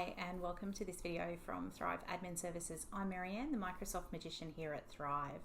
Hi and welcome to this video from Thrive Admin Services. I'm Marianne, the Microsoft Magician here at Thrive.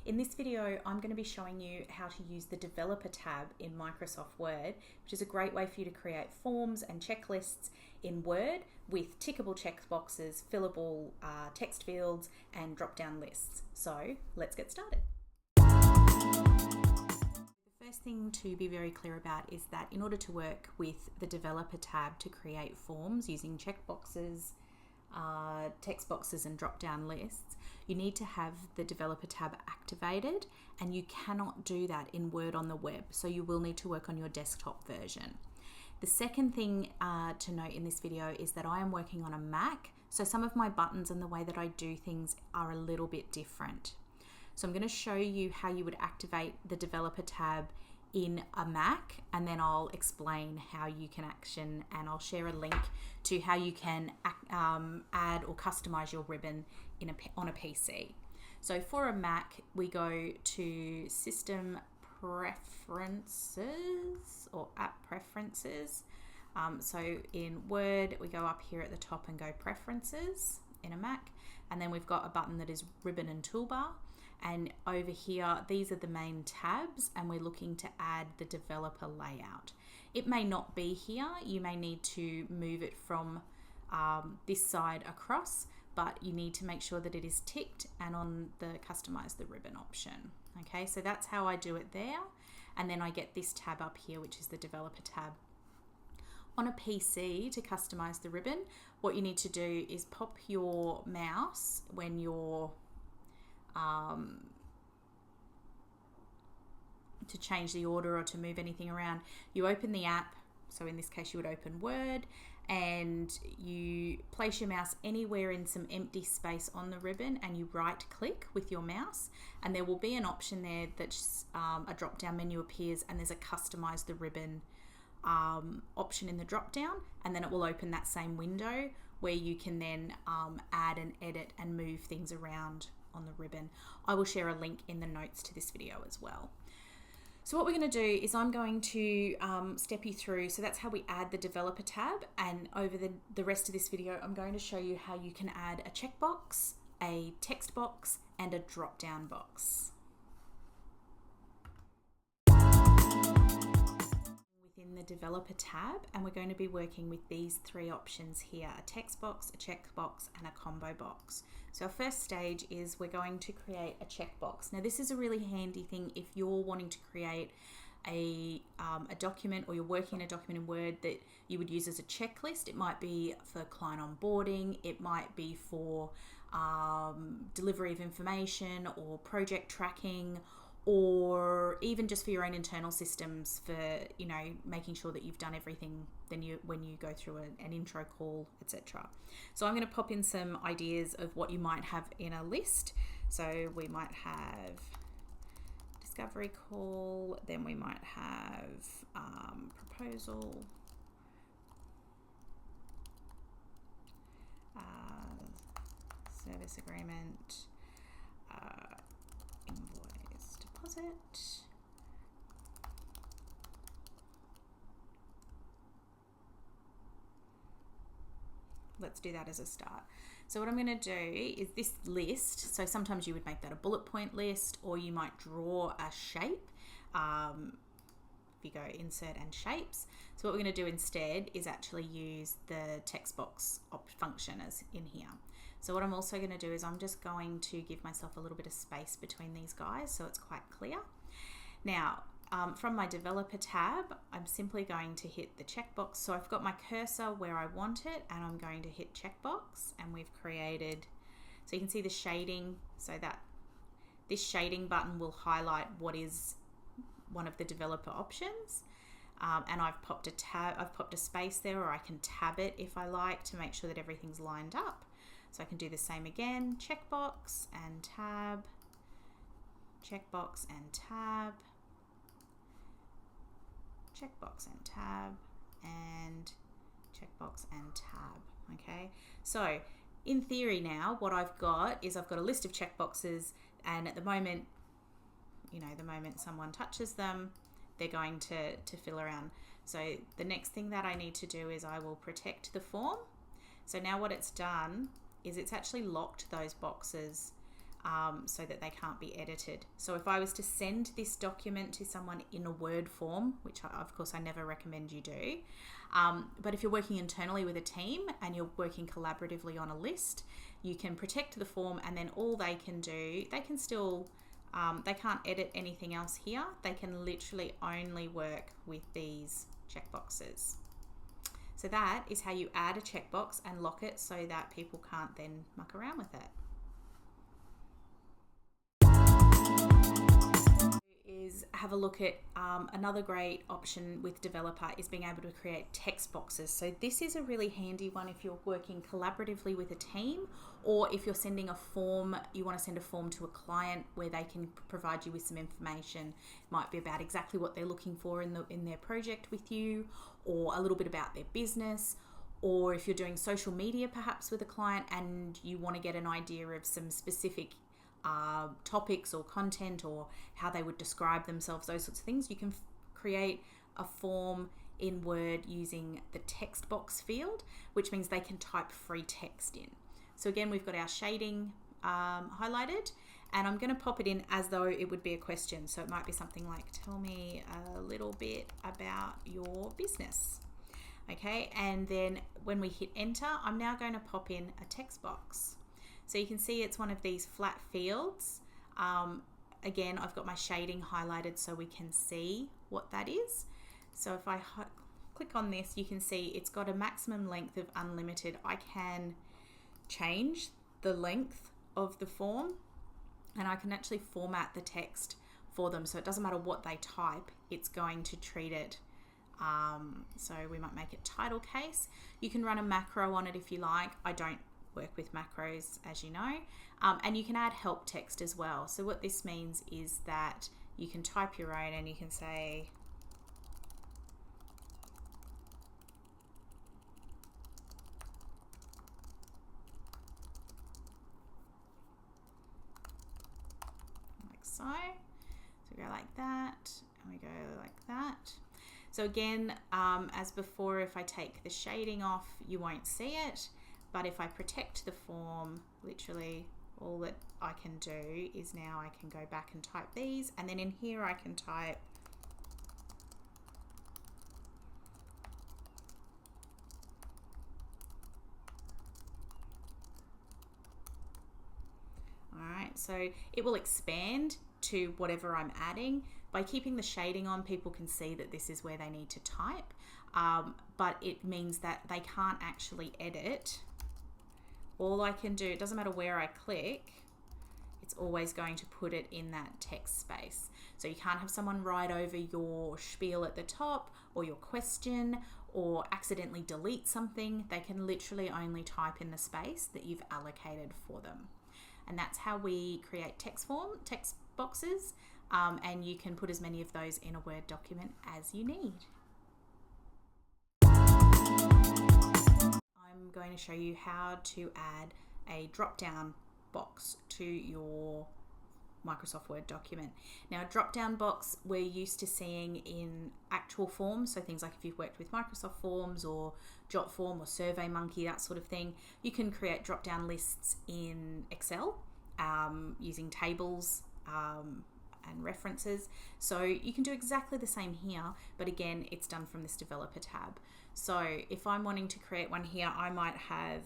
In this video, I'm going to be showing you how to use the Developer tab in Microsoft Word, which is a great way for you to create forms and checklists in Word with tickable checkboxes, fillable text fields, and drop-down lists. So let's get started. First thing to be very clear about is that in order to work with the Developer tab to create forms using checkboxes, text boxes and drop-down lists, you need to have the Developer tab activated, and you cannot do that in Word on the web, so you will need to work on your desktop version. The second thing to note in this video is that I am working on a Mac, so some of my buttons and the way that I do things are a little bit different. So I'm going to show you how you would activate the Developer tab in a Mac, and then I'll explain how you can action, and I'll share a link to how you can add or customize your ribbon on a PC. So for a Mac, we go to System Preferences or App Preferences. So in Word, we go up here at the top and go Preferences in a Mac, and then we've got a button that is Ribbon and Toolbar. And over here, these are the main tabs, and we're looking to add the developer layout. It may not be here. You may need to move it from this side across, but you need to make sure that it is ticked and on the customize the ribbon option. Okay, so that's how I do it there. And then I get this tab up here, which is the developer tab. On a PC, to customize the ribbon, what you need to do is pop your mouse when you're to change the order or to move anything around. You open the app, so in this case you would open Word, and you place your mouse anywhere in some empty space on the ribbon, and you right click with your mouse, and there will be an option there that's a drop down menu appears, and there's a customize the ribbon option in the drop down, and then it will open that same window where you can then add and edit and move things around on the ribbon. I will share a link in the notes to this video as well. So what we're going to do is I'm going to step you through, so that's how we add the developer tab, and over the rest of this video I'm going to show you how you can add a checkbox, a text box and a drop down box. Within the developer tab, and we're going to be working with these three options here: a text box, a checkbox and a combo box. So our first stage is we're going to create a checkbox. Now this is a really handy thing if you're wanting to create a document, or you're working in a document in Word that you would use as a checklist. It might be for client onboarding, it might be for delivery of information or project tracking, or even just for your own internal systems for, you know, making sure that you've done everything when you go through an intro call, etc. So I'm going to pop in some ideas of what you might have in a list. So we might have discovery call, then we might have proposal, service agreement, invoice deposit, let's do that as a start. So what I'm going to do is this list, so sometimes you would make that a bullet point list, or you might draw a shape if you go insert and shapes. So what we're going to do instead is actually use the text box function as in here. So what I'm also going to do is I'm just going to give myself a little bit of space between these guys so it's quite clear. Now, from my developer tab, I'm simply going to hit the checkbox. So I've got my cursor where I want it, and I'm going to hit checkbox, and we've created, so you can see the shading, so that this shading button will highlight what is one of the developer options. And I've popped a space there, or I can tab it if I like to make sure that everything's lined up. So I can do the same again, checkbox and tab, checkbox and tab, checkbox and tab, and checkbox and tab. Okay, so in theory now what I've got is I've got a list of checkboxes, and at the moment, you know, the moment someone touches them, they're going to fill around. So the next thing that I need to do is I will protect the form. So now what it's done is it's actually locked those boxes so that they can't be edited. So if I was to send this document to someone in a Word form, which of course I never recommend you do, but if you're working internally with a team and you're working collaboratively on a list, you can protect the form, and then all they can do, they can still, they can't edit anything else here. They can literally only work with these checkboxes. So that is how you add a checkbox and lock it so that people can't then muck around with it. Is have a look at another great option with Developer is being able to create text boxes. So this is a really handy one if you're working collaboratively with a team, or if you're sending a form, you want to send a form to a client where they can provide you with some information. It might be about exactly what they're looking for in their project with you, or a little bit about their business, or if you're doing social media perhaps with a client and you want to get an idea of some specific topics or content or how they would describe themselves, those sorts of things. You can create a form in Word using the text box field, which means they can type free text in. So again, we've got our shading highlighted, and I'm going to pop it in as though it would be a question. So it might be something like, tell me a little bit about your business. Okay, and then when we hit enter, I'm now going to pop in a text box. So you can see it's one of these flat fields. Again, I've got my shading highlighted so we can see what that is. So if I click on this, you can see it's got a maximum length of unlimited. I can change the length of the form, and I can actually format the text for them. So it doesn't matter what they type, it's going to treat it. So we might make it title case. You can run a macro on it if you like. I don't work with macros, as you know, and you can add help text as well. So what this means is that you can type your own, and you can say like so. So we go like that, and we go like that. So again, as before, if I take the shading off, you won't see it. But if I protect the form, literally all that I can do is now I can go back and type these, and then in here I can type Alright, so it will expand to whatever I'm adding. By keeping the shading on, people can see that this is where they need to type, but it means that they can't actually edit. All I can do, it doesn't matter where I click, it's always going to put it in that text space. So you can't have someone write over your spiel at the top or your question or accidentally delete something. They can literally only type in the space that you've allocated for them. And that's how we create text boxes, and you can put as many of those in a Word document as you need. I'm going to show you how to add a drop-down box to your Microsoft Word document. Now, a drop-down box we're used to seeing in actual forms, so things like if you've worked with Microsoft Forms or Jotform or SurveyMonkey, that sort of thing. You can create drop-down lists in Excel using tables and references. So you can do exactly the same here, but again, it's done from this Developer tab. So if I'm wanting to create one here, I might have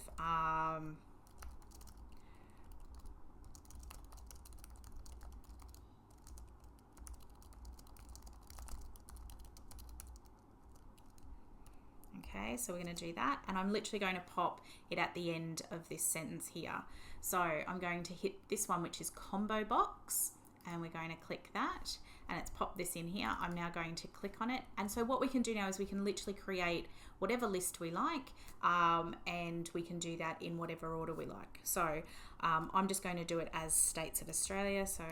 okay, so we're going to do that, and I'm literally going to pop it at the end of this sentence here. So I'm going to hit this one, which is combo box, and we're going to click that, and it's popped this in here. I'm now going to click on it, and so what we can do now is we can literally create whatever list we like, and we can do that in whatever order we like. So I'm just going to do it as states of Australia, so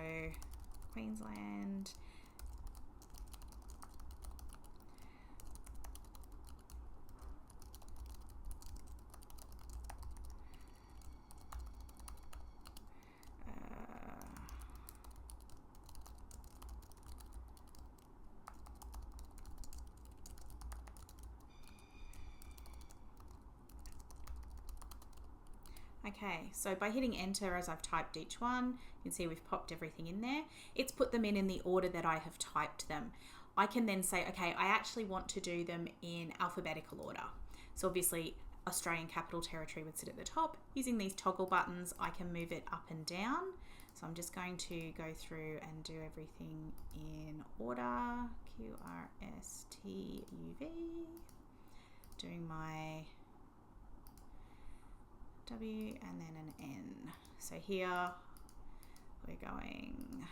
Queensland, Okay, so by hitting enter as I've typed each one, you can see we've popped everything in there. It's put them in the order that I have typed them. I can then say, okay, I actually want to do them in alphabetical order. So obviously Australian Capital Territory would sit at the top. Using these toggle buttons, I can move it up and down. So I'm just going to go through and do everything in order. Q, R, S, T, U, V. Doing my W and then an N. So here we're going,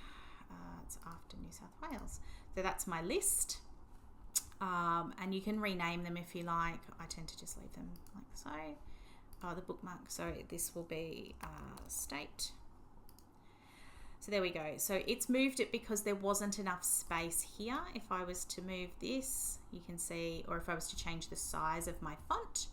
it's after New South Wales. So that's my list. And you can rename them if you like. I tend to just leave them like so. The bookmark, so this will be state. So there we go. So it's moved it because there wasn't enough space here. If I was to move this, you can see, or if I was to change the size of my font.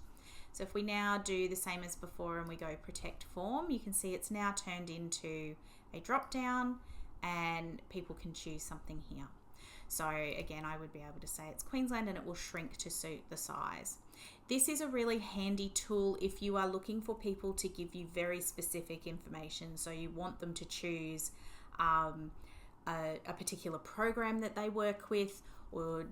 So if we now do the same as before and we go protect form, you can see it's now turned into a drop down and people can choose something here. So again, I would be able to say it's Queensland and it will shrink to suit the size. This is a really handy tool if you are looking for people to give you very specific information. So you want them to choose a particular program that they work with, or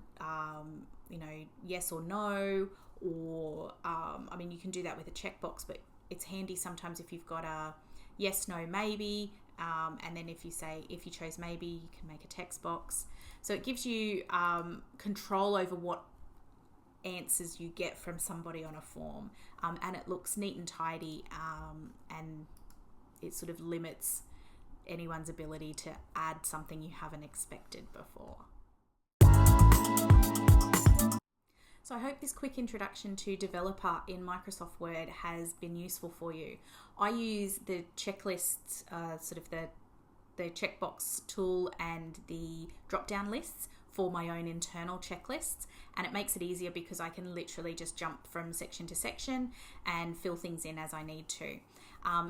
you know, yes or no, or I mean, you can do that with a checkbox, but it's handy sometimes if you've got a yes, no, maybe, and then if you chose maybe, you can make a text box. So it gives you control over what answers you get from somebody on a form, and it looks neat and tidy, and it sort of limits anyone's ability to add something you haven't expected before. So I hope this quick introduction to Developer in Microsoft Word has been useful for you. I use the checklists, sort of the checkbox tool and the drop-down lists for my own internal checklists, and it makes it easier because I can literally just jump from section to section and fill things in as I need to.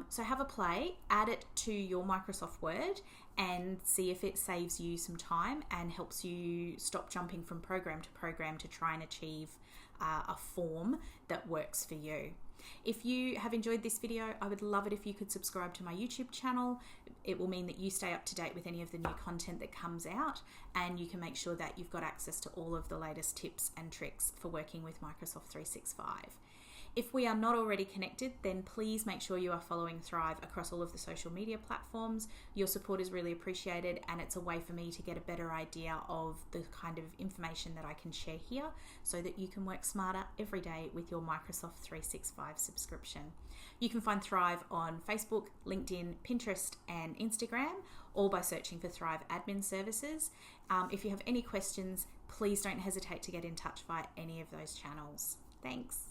So have a play, add it to your Microsoft Word and see if it saves you some time and helps you stop jumping from program to program to try and achieve a form that works for you. If you have enjoyed this video, I would love it if you could subscribe to my YouTube channel. It will mean that you stay up to date with any of the new content that comes out, and you can make sure that you've got access to all of the latest tips and tricks for working with Microsoft 365. If we are not already connected, then please make sure you are following Thrive across all of the social media platforms. Your support is really appreciated, and it's a way for me to get a better idea of the kind of information that I can share here so that you can work smarter every day with your Microsoft 365 subscription. You can find Thrive on Facebook, LinkedIn, Pinterest, and Instagram, all by searching for Thrive Admin Services. If you have any questions, please don't hesitate to get in touch via any of those channels. Thanks.